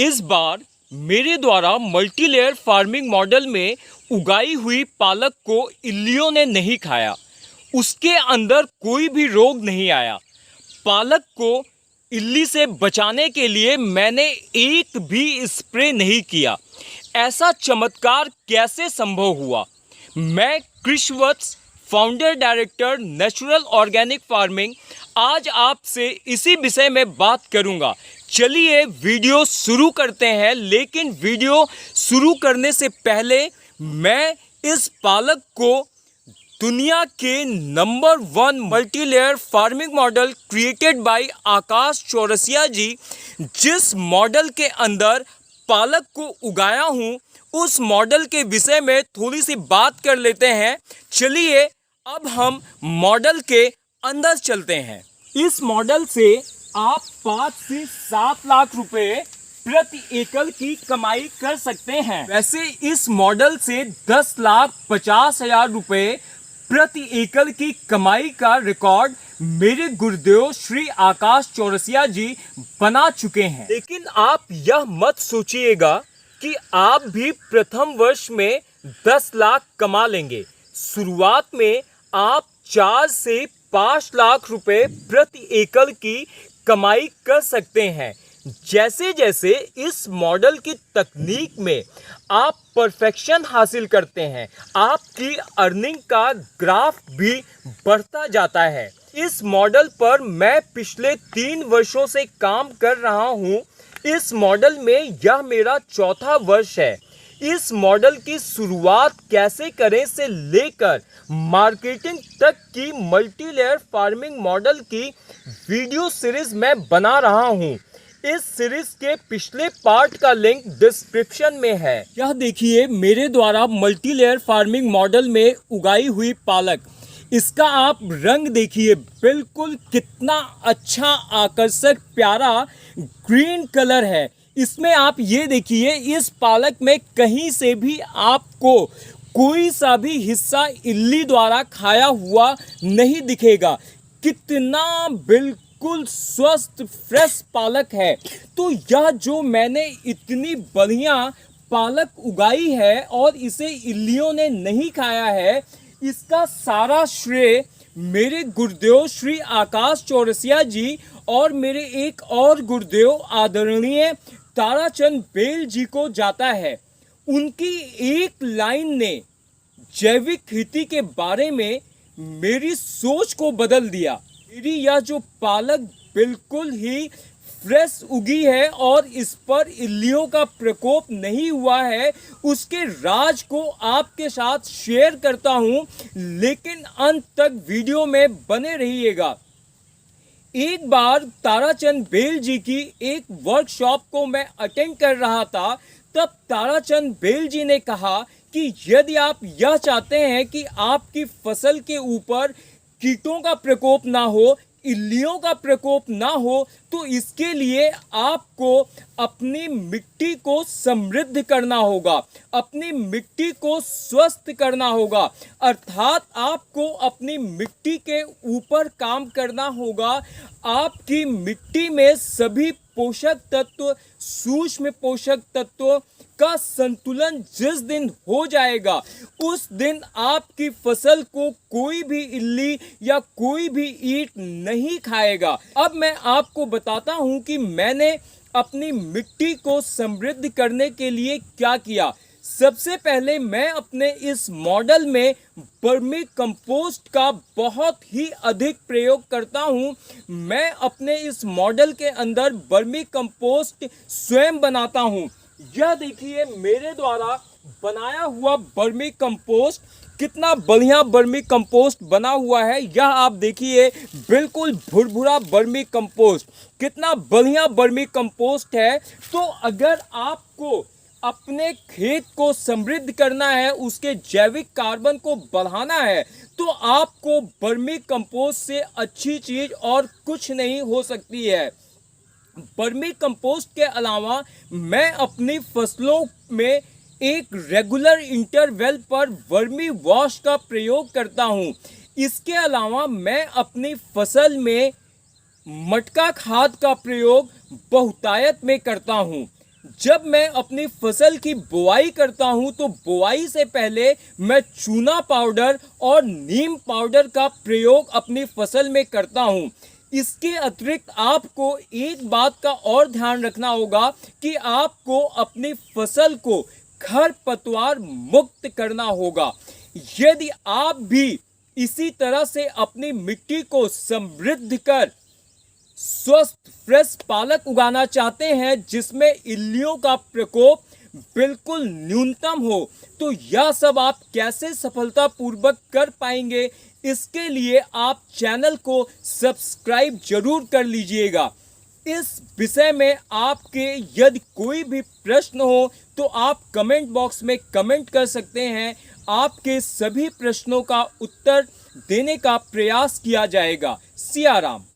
इस बार मेरे द्वारा मल्टीलेयर फार्मिंग मॉडल में उगाई हुई पालक को इल्लियों ने नहीं खाया। उसके अंदर कोई भी रोग नहीं आया। पालक को इल्ली से बचाने के लिए मैंने एक भी स्प्रे नहीं किया। ऐसा चमत्कार कैसे संभव हुआ? मैं Krishivats founder director natural organic farming आज आपसे इसी विषय में बात करूंगा। चलिए वीडियो शुरू करते हैं। लेकिन वीडियो शुरू करने से पहले मैं इस पालक को दुनिया के number 1 multilayer farming model created by Akash Chaurasia ji, जिस मॉडल के अंदर पालक को उगाया हूं, उस मॉडल के विषय में थोड़ी सी बात कर लेते हैं। चलिए अब हम मॉडल के अंदर चलते हैं। इस मॉडल से आप 5 से 7 लाख रुपए प्रति एकड़ की कमाई कर सकते हैं। वैसे इस मॉडल से 10,50,000 रुपए प्रति एकड़ की कमाई का रिकॉर्ड मेरे गुरुदेव श्री आकाश चौरसिया जी बना चुके हैं। लेकिन आप यह मत सोचिएगा कि आप भी प्रथम वर्ष में 10 लाख कमा लेंगे। शुरुआत में आप 4 से 5 लाख रुपए प्रति एकड़ की कमाई कर सकते हैं। जैसे जैसे इस मॉडल की तकनीक में आप परफेक्शन हासिल करते हैं, आपकी अर्निंग का ग्राफ भी बढ़ता जाता है। इस मॉडल पर मैं पिछले 3 वर्षों से काम कर रहा हूं। इस मॉडल में यह मेरा चौथा वर्ष है। इस मॉडल की शुरुआत कैसे करें से लेकर मार्केटिंग तक की मल्टीलेयर फार्मिंग मॉडल की वीडियो सीरीज मैं बना रहा हूं। इस सीरीज के पिछले पार्ट का लिंक डिस्क्रिप्शन में है। यह देखिए मेरे द्वारा मल्टीलेयर फार्मिंग मॉडल में उगाई हुई पालक। इसका आप रंग देखिए, बिल्कुल कितना अच्छा आकर्षक प्यारा ग्रीन कलर है। इसमें आप ये देखिए, इस पालक में कहीं से भी आपको कोई सा भी हिस्सा इल्ली द्वारा खाया हुआ नहीं दिखेगा। कितना बिल्कुल स्वस्थ फ्रेश पालक है। तो यह जो मैंने इतनी बढ़िया पालक उगाई है और इसे इल्लियों ने नहीं खाया है, इसका सारा श्रेय मेरे गुरुदेव श्री आकाश चौरसिया जी और मेरे एक और गुरुदेव आदरणीय ताराचंद बेल जी को जाता है। उनकी एक लाइन ने जैविक खेती के बारे में मेरी सोच को बदल दिया। मेरी यह जो पालक बिल्कुल ही फ्रेश उगी है और इस पर इल्लियों का प्रकोप नहीं हुआ है, उसके राज को आपके साथ शेयर करता हूं। लेकिन अंत तक वीडियो में बने रहिएगा। एक बार ताराचंद बेल जी की एक वर्कशॉप को मैं अटेंड कर रहा था। तब ताराचंद बेल जी ने कहा कि यदि आप यह चाहते हैं कि आपकी फसल के ऊपर कीटों का प्रकोप ना हो, इल्लियों का प्रकोप ना हो, तो इसके लिए आपको अपनी मिट्टी को समृद्ध करना होगा, अपनी मिट्टी को स्वस्थ करना होगा। अर्थात आपको अपनी मिट्टी के ऊपर काम करना होगा। आपकी मिट्टी में सभी पोषक तत्व, सूक्ष्म पोषक तत्व का संतुलन जिस दिन हो जाएगा, उस दिन आपकी फसल को कोई भी इल्ली या कोई भी ईट नहीं खाएगा। अब मैं आपको बताता हूं कि मैंने अपनी मिट्टी को समृद्ध करने के लिए क्या किया। सबसे पहले मैं अपने इस मॉडल में वर्मी कंपोस्ट का बहुत ही अधिक प्रयोग करता हूं। मैं अपने इस मॉडल के अंदर वर्मी कंपोस्ट स्वयं बनाता हूं। यह देखिए मेरे द्वारा बनाया हुआ वर्मी कंपोस्ट, कितना बढ़िया वर्मी कंपोस्ट बना हुआ है। यह आप देखिए, बिल्कुल भुरभुरा वर्मी कंपोस्ट, कितना बढ़िया वर्मी कंपोस्ट है। तो अगर आपको अपने खेत को समृद्ध करना है, उसके जैविक कार्बन को बढ़ाना है, तो आपको वर्मी कंपोस्ट से अच्छी चीज और कुछ नहीं हो सकती है। वर्मी कंपोस्ट के अलावा मैं अपनी फसलों में एक रेगुलर इंटरवल पर वर्मी वॉश का प्रयोग करता हूं। इसके अलावा मैं अपनी फसल में मटका खाद का प्रयोग बहुतायत में करता हूं। जब मैं अपनी फसल की बुआई करता हूं तो बुआई से पहले मैं चूना पाउडर और नीम पाउडर का प्रयोग अपनी फसल में करता हूं। इसके अतिरिक्त आपको एक बात का और ध्यान रखना होगा कि आपको अपनी फसल को खरपतवार मुक्त करना होगा। यदि आप भी इसी तरह से अपनी मिट्टी को समृद्ध कर स्वस्थ फ्रेश पालक उगाना चाहते हैं जिसमें इल्लियों का प्रकोप बिल्कुल न्यूनतम हो, तो यह सब आप कैसे सफलतापूर्वक कर पाएंगे, इसके लिए आप चैनल को सब्सक्राइब जरूर कर लीजिएगा। इस विषय में आपके यदि कोई भी प्रश्न हो तो आप कमेंट बॉक्स में कमेंट कर सकते हैं। आपके सभी प्रश्नों का उत्तर देने का प्रयास किया जाएगा। सिया राम।